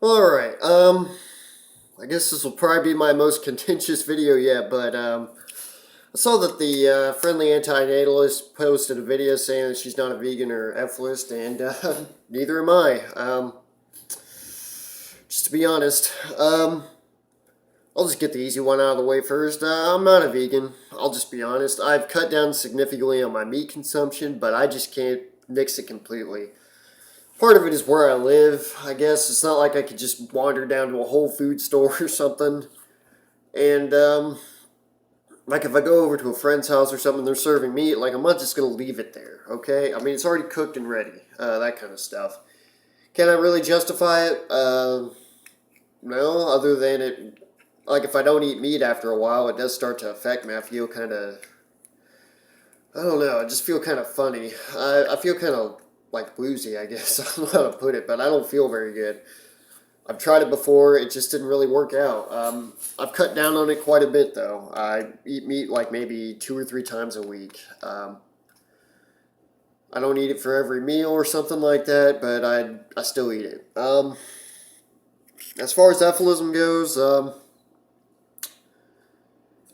Alright, I guess this will probably be my most contentious video yet, but I saw that the friendly anti-natalist posted a video saying that she's not a vegan or Efilist, and neither am I. Just to be honest, I'll just get the easy one out of the way first. I'm not a vegan. I'll just be honest. I've cut down significantly on my meat consumption, but I just can't nix it completely. Part of it is where I live, I guess. It's not like I could just wander down to a Whole Food store or something. And, like if I go over to a friend's house or something, they're serving meat, like I'm not just going to leave it there, okay? I mean, it's already cooked and ready, that kind of stuff. Can I really justify it? No, other than it, like if I don't eat meat after a while, it does start to affect me. I feel kind of, I don't know, I just feel kind of funny. I feel kind of like bluesy, I guess. I don't know how to put it, but I don't feel very good. I've tried it before. It just didn't really work out. I've cut down on it quite a bit, though. I eat meat like maybe 2 or 3 times a week. I don't eat it for every meal or something like that, but I still eat it. As far as ethylism goes,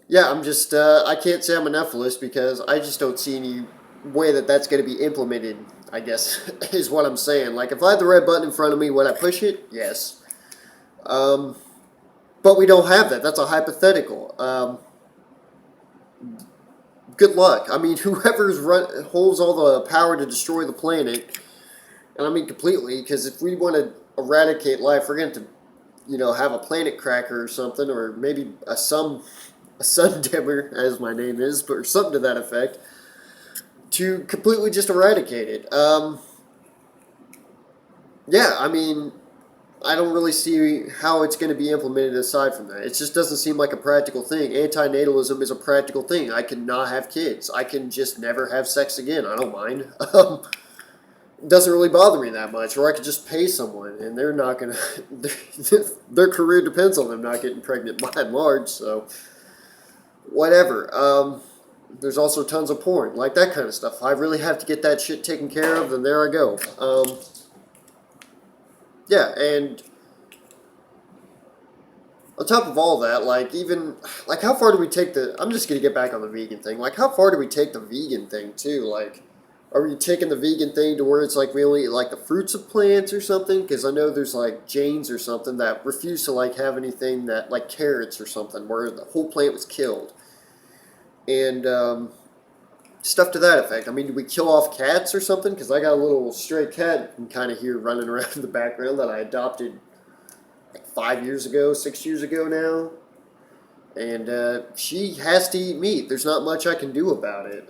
yeah, I'm just I can't say I'm an ethylist because I just don't see any way that that's going to be implemented. I guess is what I'm saying. Like if I had the red button in front of me, would I push it? Yes. Um, But we don't have that. That's a hypothetical. Good luck. I mean, holds all the power to destroy the planet, and I mean completely, because if we want to eradicate life, we're going to, have a planet cracker or something, or maybe a sun dimmer, as my name is, or something to that effect, to completely just eradicate it. Yeah, I mean, I don't really see how it's going to be implemented aside from that. It just doesn't seem like a practical thing. Antinatalism is a practical thing. I can not have kids. I can just never have sex again. I don't mind. It doesn't really bother me that much. Or I could just pay someone, and they're not going to. Their career depends on them not getting pregnant by and large, so whatever. There's also tons of porn, like that kind of stuff. If I really have to get that shit taken care of, then there I go. Yeah, and on top of all that, like even like how far do we take the? I'm just gonna get back on the vegan thing. Like how far do we take the vegan thing too? Like, are we taking the vegan thing to where it's like we only eat like the fruits of plants or something? Because I know there's like Jains or something that refuse to like have anything that like carrots or something where the whole plant was killed, and stuff to that effect. I mean, do we kill off cats or something? Because I got a little stray cat you can kind of hear running around in the background that I adopted like 5 years ago, 6 years ago now. And she has to eat meat. There's not much I can do about it.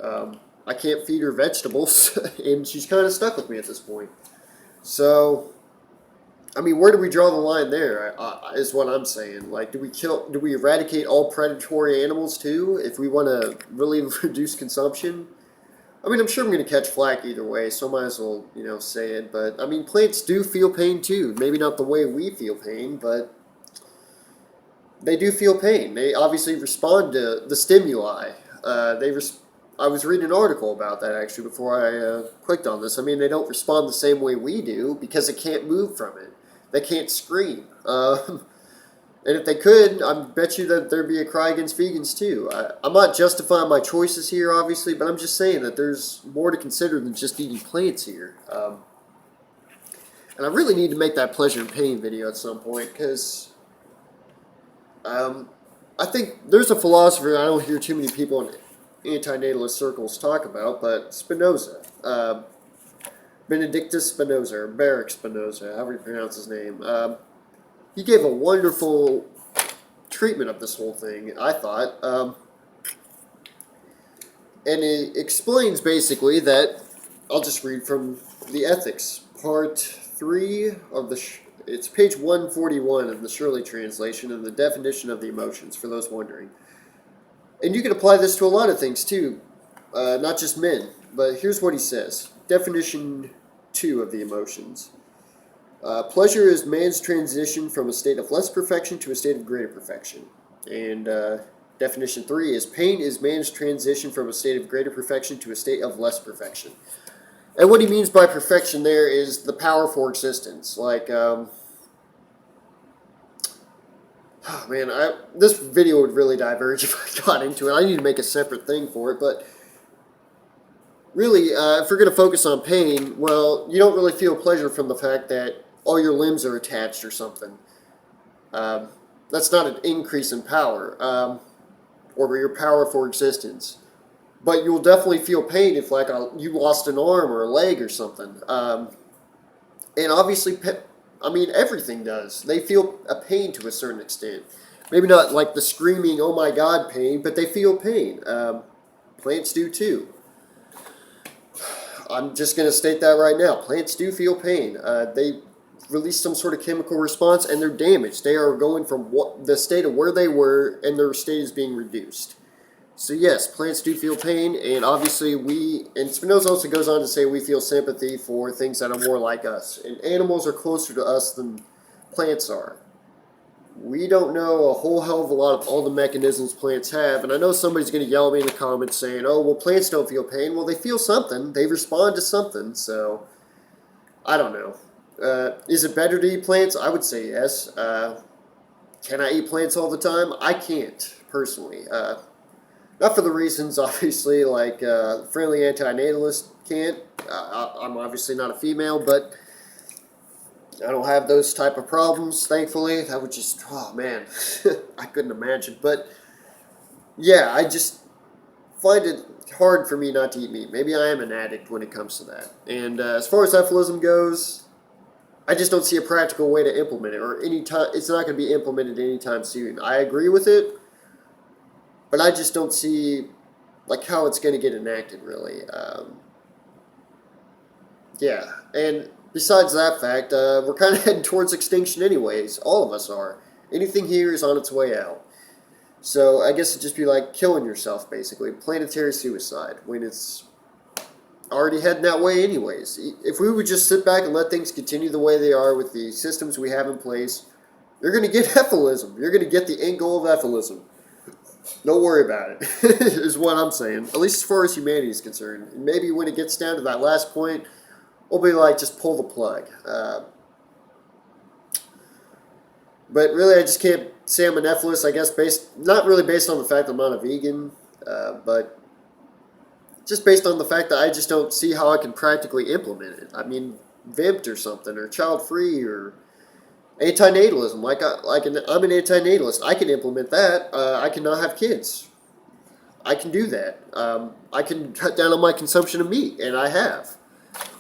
I can't feed her vegetables, and she's kind of stuck with me at this point. So, I mean, where do we draw the line there? Is what I'm saying. Like, do we eradicate all predatory animals too? If we want to really reduce consumption, I mean, I'm sure I'm going to catch flack either way, so I might as well, say it. But I mean, plants do feel pain too. Maybe not the way we feel pain, but they do feel pain. They obviously respond to the stimuli. I was reading an article about that actually before I clicked on this. I mean, they don't respond the same way we do because they can't move from it. They can't scream. And if they could, I bet you that there'd be a cry against vegans too. I'm not justifying my choices here, obviously, but I'm just saying that there's more to consider than just eating plants here. And I really need to make that pleasure and pain video at some point because um, I think there's a philosopher I don't hear too many people in antinatalist circles talk about, but Spinoza. Benedictus Spinoza, or Baruch Spinoza, however you pronounce his name. He gave a wonderful treatment of this whole thing, I thought. And it explains basically that, I'll just read from the Ethics, part 3 of it's page 141 of the Shirley translation and the definition of the emotions, for those wondering. And you can apply this to a lot of things too, not just men. But here's what he says. Definition 2 of the emotions. Pleasure is man's transition from a state of less perfection to a state of greater perfection. And definition 3 is pain is man's transition from a state of greater perfection to a state of less perfection. And what he means by perfection there is the power for existence. Like, Oh, man, this video would really diverge if I got into it. I need to make a separate thing for it, but really, if we're going to focus on pain, well, you don't really feel pleasure from the fact that all your limbs are attached or something. Um, that's not an increase in power, or your power for existence. But you'll definitely feel pain if, like, you lost an arm or a leg or something. And obviously, I mean, everything does. They feel a pain to a certain extent. Maybe not like the screaming, oh my god pain, but they feel pain. Plants do too. I'm just going to state that right now. Plants do feel pain. They release some sort of chemical response and they're damaged. They are going from the state of where they were and their state is being reduced. So yes, plants do feel pain, and obviously and Spinoza also goes on to say we feel sympathy for things that are more like us. And animals are closer to us than plants are. We don't know a whole hell of a lot of all the mechanisms plants have, and I know somebody's going to yell at me in the comments saying, oh, well, plants don't feel pain. Well, they feel something. They respond to something, so I don't know. Is it better to eat plants? I would say yes. Can I eat plants all the time? I can't, personally. Not for the reasons, obviously, like friendly antinatalist can't. I'm obviously not a female, but I don't have those type of problems, thankfully. That would just, oh man, I couldn't imagine. But yeah, I just find it hard for me not to eat meat. Maybe I am an addict when it comes to that. And as far as efilism goes, I just don't see a practical way to implement it, or any time. It's not going to be implemented anytime soon. I agree with it, but I just don't see like how it's going to get enacted, really. Yeah, and besides that fact, we're kind of heading towards extinction anyways. All of us are. Anything here is on its way out. So I guess it'd just be like killing yourself, basically. Planetary suicide, when it's already heading that way anyways. If we would just sit back and let things continue the way they are with the systems we have in place, you're going to get efilism. You're going to get the end goal of efilism. Don't worry about it, is what I'm saying. At least as far as humanity is concerned. And maybe when it gets down to that last point, we'll be like, just pull the plug. But really, I just can't say I'm an Efilist, I guess, not really based on the fact that I'm not a vegan, but just based on the fact that I just don't see how I can practically implement it. I mean, VIMT or something, or child-free, or antinatalism. I'm an antinatalist. I can implement that. I can not have kids. I can do that. I can cut down on my consumption of meat, and I have.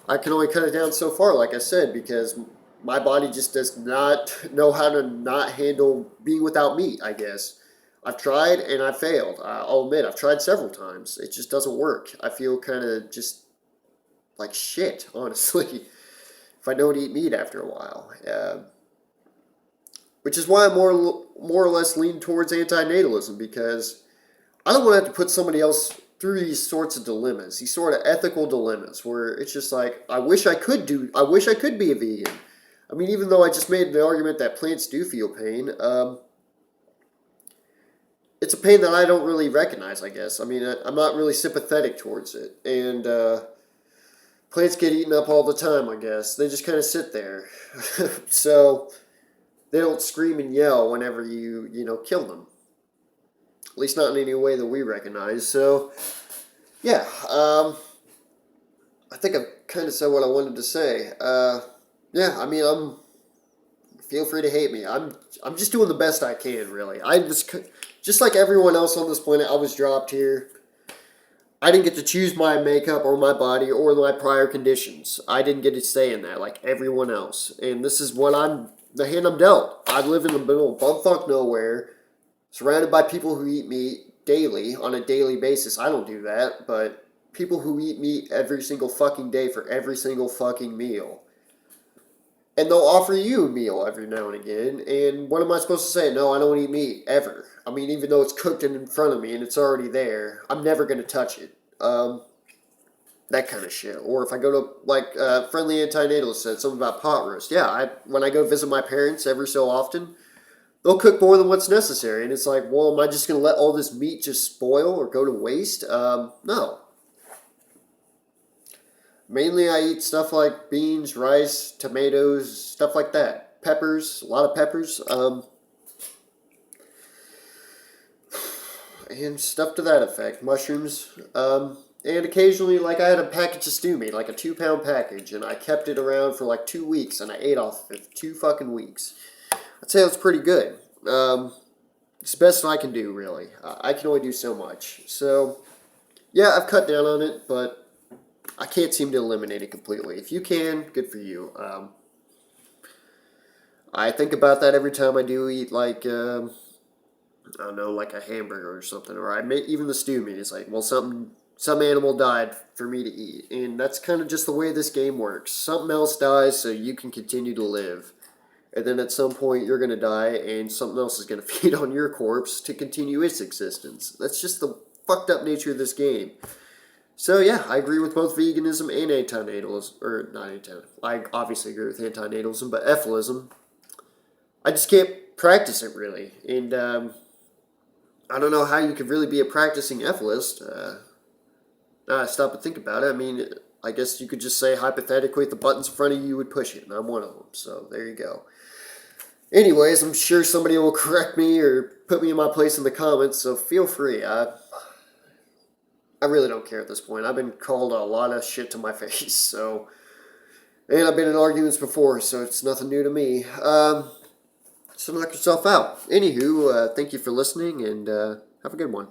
I can only cut it down so far, like I said, because my body just does not know how to not handle being without meat, I guess. I've tried and I failed. I'll admit, I've tried several times. It just doesn't work. I feel kind of just like shit, honestly, if I don't eat meat after a while. Which is why I more or less lean towards antinatalism, because I don't want to have to put somebody else through these sorts of dilemmas, these sort of ethical dilemmas, where it's just like, I wish I could be a vegan. I mean, even though I just made the argument that plants do feel pain, it's a pain that I don't really recognize, I guess. I mean, I'm not really sympathetic towards it. And plants get eaten up all the time, I guess. They just kind of sit there. So they don't scream and yell whenever you kill them. At least not in any way that we recognize. So, yeah. I think I've kind of said what I wanted to say. Yeah, I mean, feel free to hate me. I'm just doing the best I can, really. Just like everyone else on this planet, I was dropped here. I didn't get to choose my makeup or my body or my prior conditions. I didn't get to say in that like everyone else. And this is the hand I'm dealt. I live in the middle of bumfuck nowhere, surrounded by people who eat meat daily, on a daily basis. I don't do that, but people who eat meat every single fucking day for every single fucking meal. And they'll offer you a meal every now and again. And what am I supposed to say? No, I don't eat meat, ever. I mean, even though it's cooked in front of me and it's already there, I'm never going to touch it. That kind of shit. Or if I go to, like, Friendly Antinatalist said something about pot roast. Yeah, when I go visit my parents every so often, they'll cook more than what's necessary. And it's like, well, am I just going to let all this meat just spoil or go to waste? No. Mainly I eat stuff like beans, rice, tomatoes, stuff like that. Peppers, a lot of peppers. and stuff to that effect. Mushrooms. And occasionally, like, I had a package of stew meat, like a 2 pound package, and I kept it around for like 2 weeks, and I ate off of it for 2 fucking weeks. I'd say it's pretty good. It's the best I can do, really. I can only do so much. So, yeah, I've cut down on it, but I can't seem to eliminate it completely. If you can, good for you. I think about that every time I do eat, like, I don't know, like a hamburger or something, or I make even the stew meat. It's like, well, some animal died for me to eat, and that's kind of just the way this game works. Something else dies so you can continue to live, and then at some point you're gonna die, and something else is gonna feed on your corpse to continue its existence. That's just the fucked up nature of this game. So yeah, I agree with both veganism and antinatalism, or not antinatalism. I obviously agree with antinatalism, but Efilism, I just can't practice it really, and I don't know how you could really be a practicing Efilist. Now I stop and think about it. I mean, I guess you could just say hypothetically, if the button's in front of you, you would push it, and I'm one of them. So there you go. Anyways, I'm sure somebody will correct me or put me in my place in the comments. So feel free. I really don't care at this point. I've been called a lot of shit to my face. So, and I've been in arguments before, so it's nothing new to me. So knock yourself out. Anywho, thank you for listening, and have a good one.